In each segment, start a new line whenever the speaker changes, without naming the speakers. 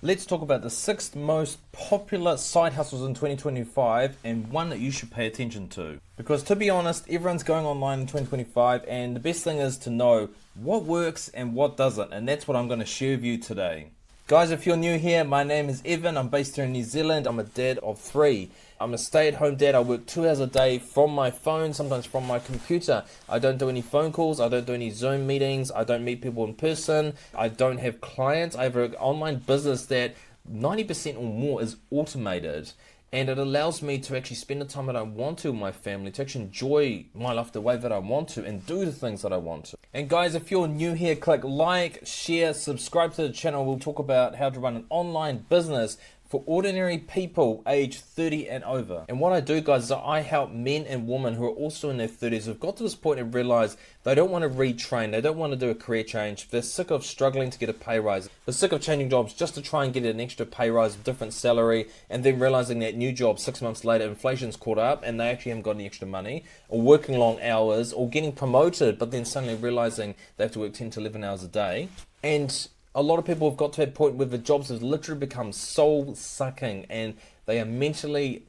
Let's talk about the sixth most popular side hustles in 2025 and one that you should pay attention to. Because to be honest, everyone's going online in 2025 and the best thing is to know what works and what doesn't. And that's what I'm going to share with you today. Guys, if you're new here, my name is Evan. I'm based here in New Zealand. I'm a dad of three. I'm a stay-at-home dad. I work 2 hours a day from my phone, sometimes from my computer. I don't do any phone calls. I don't do any Zoom meetings. I don't meet people in person. I don't have clients. I have an online business that 90% or more is automated. And it allows me to actually spend the time that I want to with my family, to actually enjoy my life the way that I want to and do the things that I want to. And guys, if you're new here, click like, share, subscribe to the channel. We'll talk about how to run an online business for ordinary people age 30 and over. And what I do, guys, is I help men and women who are also in their 30s who've got to this point and realize they don't want to retrain, they don't want to do a career change, they're sick of struggling to get a pay rise, they're sick of changing jobs just to try and get an extra pay rise, different salary, and then realizing that new job 6 months later, inflation's caught up and they actually haven't got any extra money, or working long hours, or getting promoted, but then suddenly realizing they have to work 10 to 11 hours a day. And a lot of people have got to that point where the jobs have literally become soul sucking and they are mentally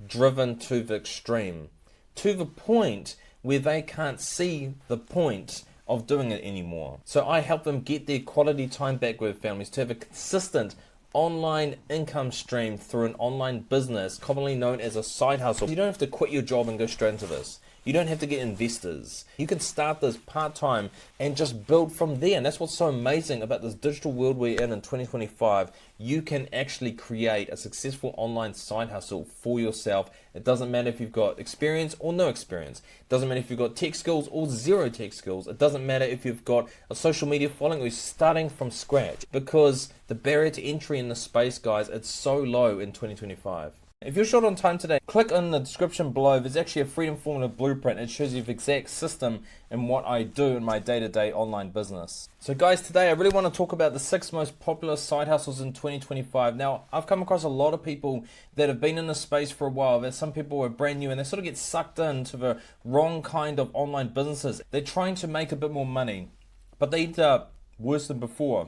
driven to the extreme, to the point where they can't see the point of doing it anymore. So I help them get their quality time back with families, to have a consistent online income stream through an online business, commonly known as a side hustle. You don't have to quit your job and go straight into this. You don't have to get investors. You can start this part-time and just build from there. And that's what's so amazing about this digital world we're in 2025. You can actually create a successful online side hustle for yourself. It doesn't matter if you've got experience or no experience. It doesn't matter if you've got tech skills or zero tech skills. It doesn't matter if you've got a social media following or you're starting from scratch. Because the barrier to entry in this space, guys, it's so low in 2025. If you're short on time today, click in the description below. There's actually a Freedom Formula blueprint. It shows you the exact system and what I do in my day-to-day online business. So guys, today I really want to talk about the 6 most popular side hustles in 2025. Now, I've come across a lot of people that have been in this space for a while. There's some people who are brand new and they sort of get sucked into the wrong kind of online businesses. They're trying to make a bit more money, but they end up worse than before.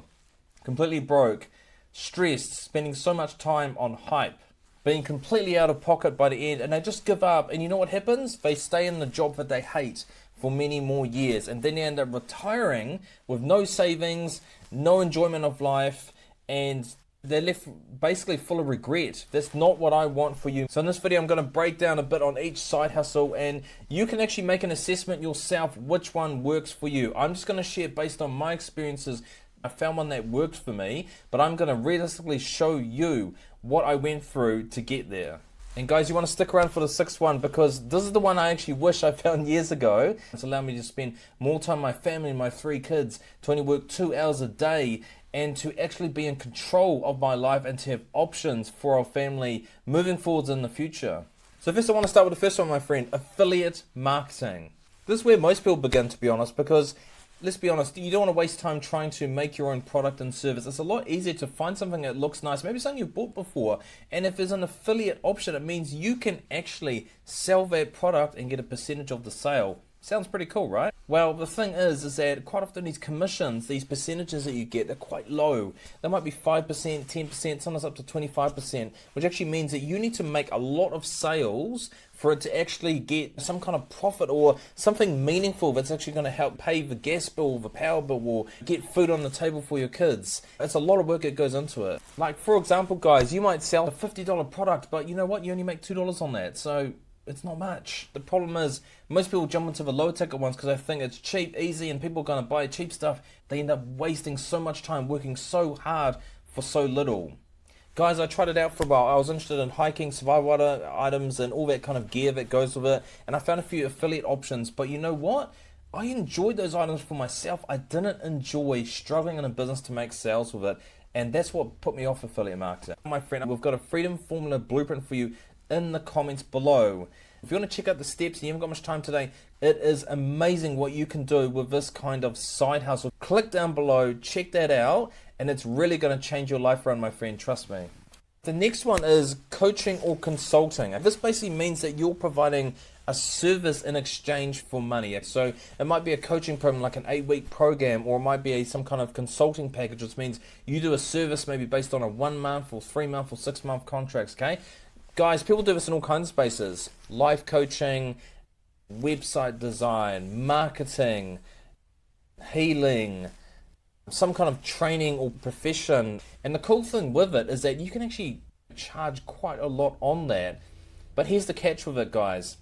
Completely broke, stressed, spending so much time on hype, being completely out of pocket by the end, and they just give up. And you know what happens? They stay in the job that they hate for many more years, and then they end up retiring with no savings, no enjoyment of life, and they're left basically full of regret. That's not what I want for you. So in this video, I'm going to break down a bit on each side hustle, and you can actually make an assessment yourself which one works for you. I'm just going to share based on my experiences. I found one that worked for me, but I'm going to realistically show you what I went through to get there. And guys, you want to stick around for the 6th one, because this is the one I actually wish I found years ago. It's allowed me to spend more time with my family and my 3 kids, to only work 2 hours a day, and to actually be in control of my life and to have options for our family moving forwards in the future. So first I want to start with the first one, my friend, affiliate marketing. This is where most people begin, to be honest, because let's be honest, you don't want to waste time trying to make your own product and service. It's a lot easier to find something that looks nice, maybe something you've bought before, and if there's an affiliate option, it means you can actually sell that product and get a percentage of the sale. Sounds pretty cool, right? Well, the thing is that quite often these commissions, these percentages that you get, are quite low. They might be 5%, 10%, sometimes up to 25%, which actually means that you need to make a lot of sales for it to actually get some kind of profit or something meaningful that's actually going to help pay the gas bill, the power bill, or get food on the table for your kids. It's a lot of work that goes into it. Like, for example, guys, you might sell a $50 product, but you know what? You only make $2 on that. So it's not much. The problem is most people jump into the lower ticket ones because they think it's cheap, easy, and people are going to buy cheap stuff. They end up wasting so much time working so hard for so little. Guys, I tried it out for a while. I was interested in hiking, survival items, and all that kind of gear that goes with it. And I found a few affiliate options. But you know what? I enjoyed those items for myself. I didn't enjoy struggling in a business to make sales with it. And that's what put me off affiliate marketing. My friend, we've got a Freedom Formula blueprint for you in the comments below. If you want to check out the steps and you haven't got much time today, it is amazing what you can do with this kind of side hustle. Click down below, check that out, and it's really going to change your life around, my friend, trust me. The next one is coaching or consulting. This basically means that you're providing a service in exchange for money. So it might be a coaching program like an 8-week program, or it might be some kind of consulting package, which means you do a service maybe based on a 1 month or 3 month or 6 month contracts, okay? Guys, people do this in all kinds of spaces. Life coaching, website design, marketing, healing, some kind of training or profession. And the cool thing with it is that you can actually charge quite a lot on that. But here's the catch with it, guys.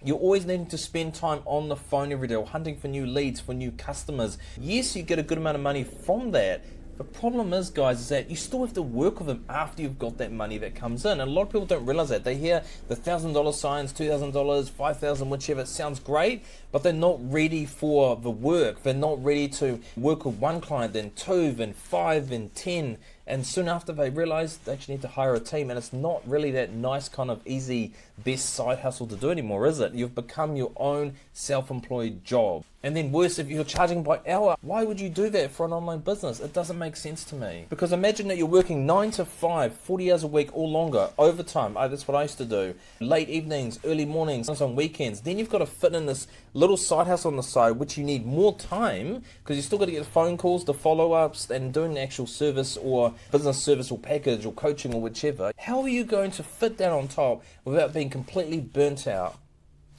You're always needing to spend time on the phone every day, or hunting for new leads, for new customers. Yes, you get a good amount of money from that. The problem is, guys, is that you still have to work with them after you've got that money that comes in. And a lot of people don't realize that. They hear the $1,000 signs, $2,000, $5,000, whichever. It sounds great, but they're not ready for the work. They're not ready to work with one client, then 2, then 5, then 10. And soon after, they realize they actually need to hire a team. And it's not really that nice kind of easy, best side hustle to do anymore, is it? You've become your own self-employed job. And then worse, if you're charging by hour, why would you do that for an online business? It doesn't make sense to me. Because imagine that you're working 9 to 5, 40 hours a week or longer, overtime. That's what I used to do. Late evenings, early mornings, sometimes on weekends. Then you've got to fit in this little side hustle on the side, which you need more time, because you still got to get the phone calls, the follow-ups, and doing the actual service or business service or package or coaching or whichever. How are you going to fit that on top without being completely burnt out?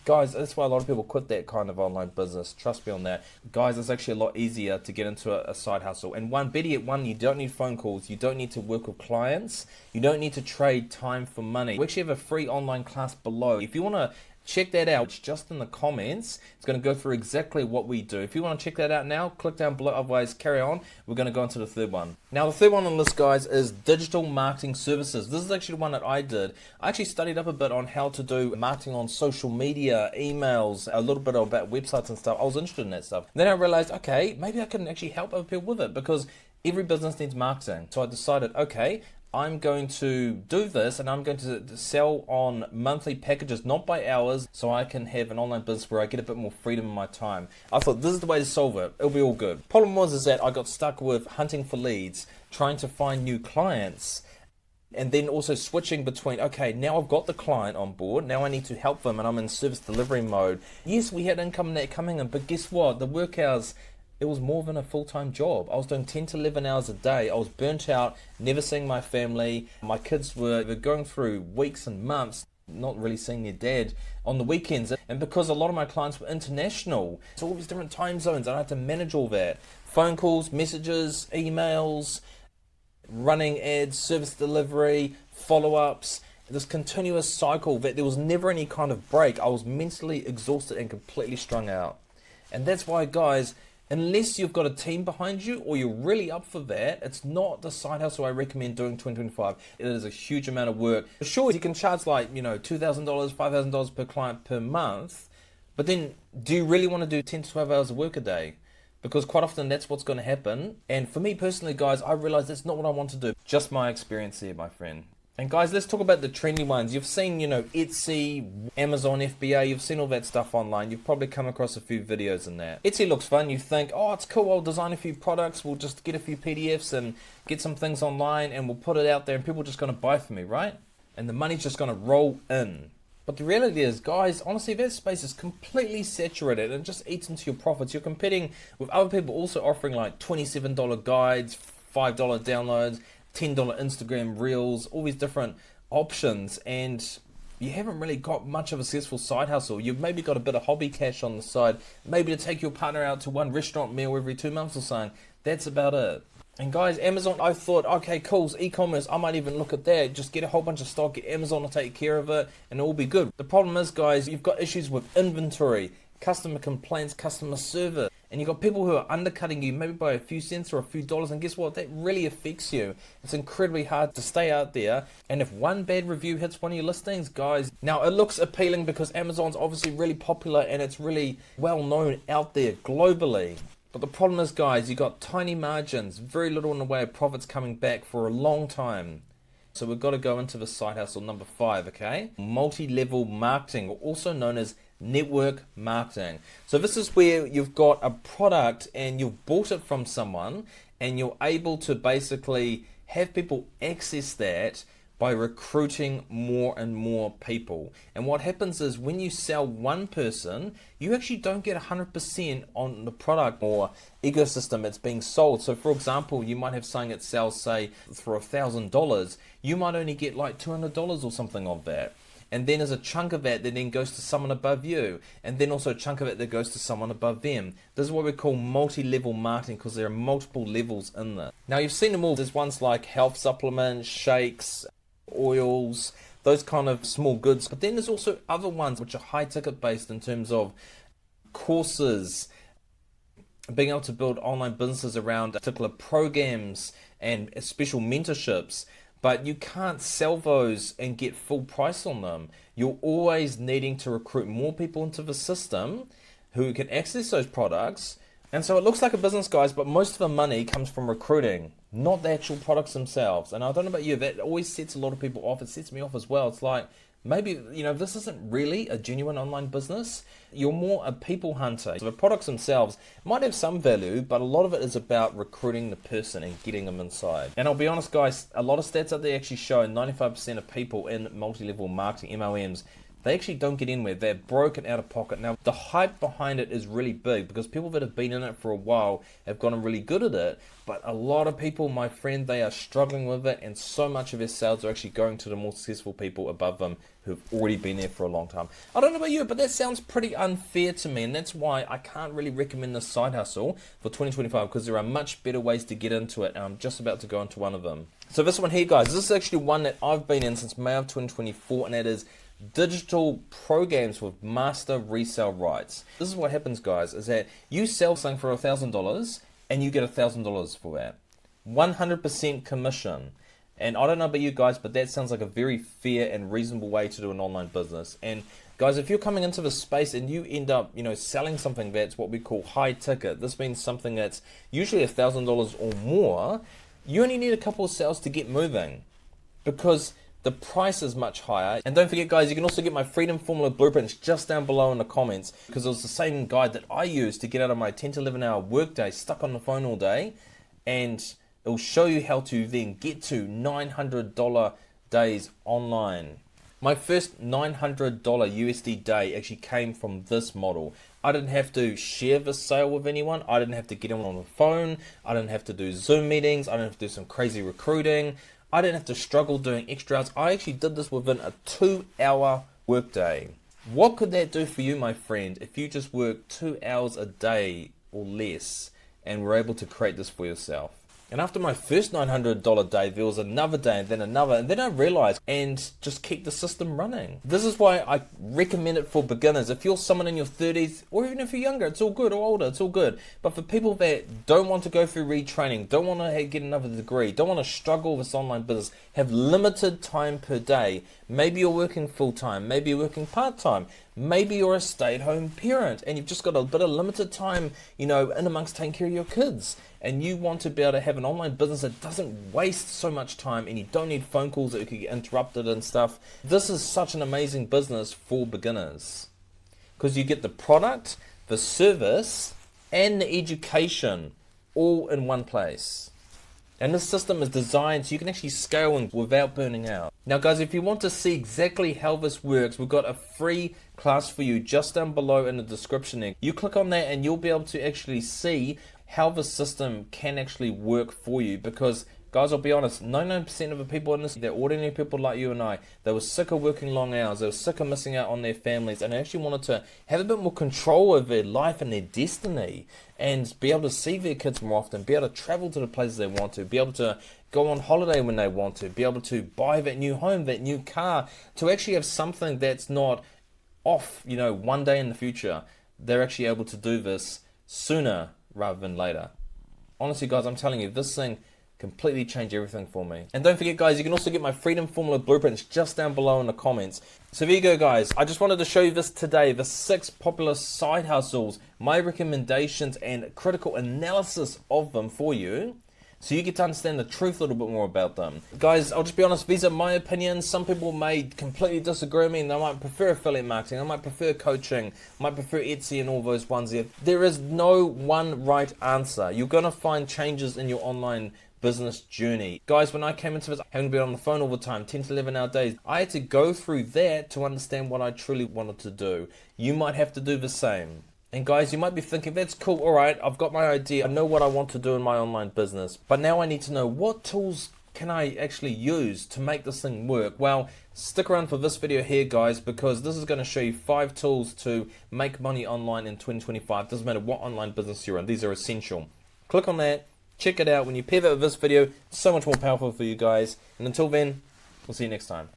Guys, that's why a lot of people quit that kind of online business. Trust me on that. Guys, it's actually a lot easier to get into a side hustle. And better yet, you don't need phone calls. You don't need to work with clients. You don't need to trade time for money. We actually have a free online class below. If you want to check that out, it's just in the comments. It's going to go through exactly what we do. If you want to check that out now, click down below. Otherwise, carry on. We're going to go into the third one. Now, the third one on the list, guys, is digital marketing services. This is actually one that I did. I actually studied up a bit on how to do marketing on social media, emails, a little bit about websites and stuff. I was interested in that stuff. Then I realized, okay, maybe I can actually help other people with it, because every business needs marketing. So I decided, okay, I'm going to do this, and I'm going to sell on monthly packages, not by hours, so I can have an online business where I get a bit more freedom in my time. I thought this is the way to solve it. It'll be all good. Problem was that I got stuck with hunting for leads, trying to find new clients, and then also switching between, okay, now I've got the client on board, now I need to help them, and I'm in service delivery mode. Yes, we had income net coming in, but guess what? The work hours, it was more than a full-time job. I was doing 10 to 11 hours a day. I was burnt out, never seeing my family. My kids were going through weeks and months not really seeing their dad on the weekends. And because a lot of my clients were international, it's all these different time zones, and I had to manage all that. Phone calls, messages, emails, running ads, service delivery, follow-ups, this continuous cycle that there was never any kind of break. I was mentally exhausted and completely strung out. And that's why, guys, unless you've got a team behind you or you're really up for that, it's not the side hustle I recommend doing 2025. It is a huge amount of work. Sure, you can charge like, $2,000, $5,000 per client per month, but then do you really want to do 10 to 12 hours of work a day? Because quite often that's what's going to happen. And for me personally, guys, I realize that's not what I want to do. Just my experience here, my friend. And guys, let's talk about the trendy ones. You've seen, Etsy, Amazon FBA, you've seen all that stuff online. You've probably come across a few videos in that. Etsy looks fun. You think, oh, it's cool. I'll design a few products. We'll just get a few PDFs and get some things online, and we'll put it out there, and people are just going to buy from me, right? And the money's just going to roll in. But the reality is, guys, honestly, that space is completely saturated and just eats into your profits. You're competing with other people also offering like $27 guides, $5 downloads, $10 Instagram reels, all these different options, and you haven't really got much of a successful side hustle. You've maybe got a bit of hobby cash on the side, maybe to take your partner out to one restaurant meal every 2 months or something. That's about it. And guys, Amazon, I thought, okay, cool, e-commerce, I might even look at that. Just get a whole bunch of stock, get Amazon to take care of it, and it'll be good. The problem is, guys, you've got issues with inventory, customer complaints, customer service, and you've got people who are undercutting you maybe by a few cents or a few dollars, and guess what? That really affects you. It's incredibly hard to stay out there, and if one bad review hits one of your listings, guys, now it looks appealing because Amazon's obviously really popular and it's really well known out there globally. But the problem is, guys, you got tiny margins, very little in the way of profits coming back for a long time. So we've got to go into the side hustle number 5, okay? Multi-level marketing, also known as network marketing. So this is where you've got a product and you've bought it from someone, and you're able to basically have people access that by recruiting more and more people. And what happens is when you sell one person, you actually don't get 100% on the product or ecosystem that's being sold. So for example, you might have something that sells, say, for $1,000, you might only get like $200 or something of that. And then there's a chunk of that then goes to someone above you. And then also a chunk of it that goes to someone above them. This is what we call multi-level marketing, because there are multiple levels in this. Now you've seen them all. There's ones like health supplements, shakes, oils, those kind of small goods. But then there's also other ones which are high ticket based in terms of courses, being able to build online businesses around particular programs and special mentorships. But you can't sell those and get full price on them. You're always needing to recruit more people into the system who can access those products. And so it looks like a business, guys, but most of the money comes from recruiting, not the actual products themselves. And I don't know about you, that always sets a lot of people off. It sets me off as well. It's like, maybe, this isn't really a genuine online business. You're more a people hunter. So the products themselves might have some value, but a lot of it is about recruiting the person and getting them inside. And I'll be honest, guys, a lot of stats out there actually show 95% of people in multi-level marketing, MLMs, they actually don't get in where they're broken out of pocket. Now, the hype behind it is really big because people that have been in it for a while have gotten really good at it. But a lot of people, my friend, they are struggling with it, and so much of their sales are actually going to the more successful people above them who've already been there for a long time. I don't know about you, but that sounds pretty unfair to me, and that's why I can't really recommend this side hustle for 2025, because there are much better ways to get into it, and I'm just about to go into one of them. So this one here, guys, this is actually one that I've been in since May of 2024, and that is digital programs with master resale rights. This is what happens, guys, is that you sell something for $1,000 and you get $1,000 for that. 100% commission. And I don't know about you guys, but that sounds like a very fair and reasonable way to do an online business. And guys, if you're coming into the space and you end up, selling something that's what we call high ticket, this means something that's usually $1,000 or more, you only need a couple of sales to get moving, because the price is much higher. And don't forget, guys, you can also get my Freedom Formula blueprints just down below in the comments, because it was the same guide that I used to get out of my 10 to 11 hour workday stuck on the phone all day, and it will show you how to then get to $900 days online. My first $900 USD day actually came from this model. I didn't have to share the sale with anyone. I didn't have to get them on the phone. I didn't have to do Zoom meetings. I didn't have to do some crazy recruiting. I didn't have to struggle doing extra hours. I actually did this within a 2-hour workday. What could that do for you, my friend, if you just work 2 hours a day or less and were able to create this for yourself? And after my first $900 day, there was another day and then another, and then I realized, and just keep the system running. This is why I recommend it for beginners. If you're someone in your 30s, or even if you're younger, it's all good, or older, it's all good. But for people that don't want to go through retraining, don't want to get another degree, don't want to struggle with this online business, have limited time per day, maybe you're working full-time, maybe you're working part-time, maybe you're a stay-at-home parent, and you've just got a bit of limited time, in amongst taking care of your kids, and you want to be able to have an online business that doesn't waste so much time, and you don't need phone calls that could get interrupted and stuff. This is such an amazing business for beginners, because you get the product, the service, and the education all in one place. And this system is designed so you can actually scale without burning out. Now, guys, if you want to see exactly how this works, we've got a free class for you just down below in the description there. You click on that and you'll be able to actually see how the system can actually work for you, because guys, I'll be honest, 99% of the people in this, they're ordinary people like you and I. They were sick of working long hours, they were sick of missing out on their families, and they actually wanted to have a bit more control over their life and their destiny, and be able to see their kids more often, be able to travel to the places they want to, be able to go on holiday when they want to, be able to buy that new home, that new car, to actually have something that's not off, one day in the future. They're actually able to do this sooner rather than later. Honestly, guys, I'm telling you, this thing completely changed everything for me. And don't forget, guys, you can also get my Freedom Formula blueprints just down below in the comments. So there you go, guys. I just wanted to show you this today, the 6 popular side hustles, my recommendations and critical analysis of them for you, so you get to understand the truth a little bit more about them. Guys, I'll just be honest, these are my opinions. Some people may completely disagree with me, and they might prefer affiliate marketing, they might prefer coaching, might prefer Etsy and all those ones there. There is no one right answer. You're going to find changes in your online business journey. Guys, when I came into this, having been on the phone all the time, 10 to 11 hour days, I had to go through that to understand what I truly wanted to do. You might have to do the same. And guys, you might be thinking, that's cool, alright, I've got my idea, I know what I want to do in my online business, but now I need to know what tools can I actually use to make this thing work. Well, stick around for this video here, guys, because this is going to show you 5 tools to make money online in 2025. Doesn't matter what online business you're in, these are essential. Click on that, check it out. When you pair that with this video, it's so much more powerful for you guys. And until then, we'll see you next time.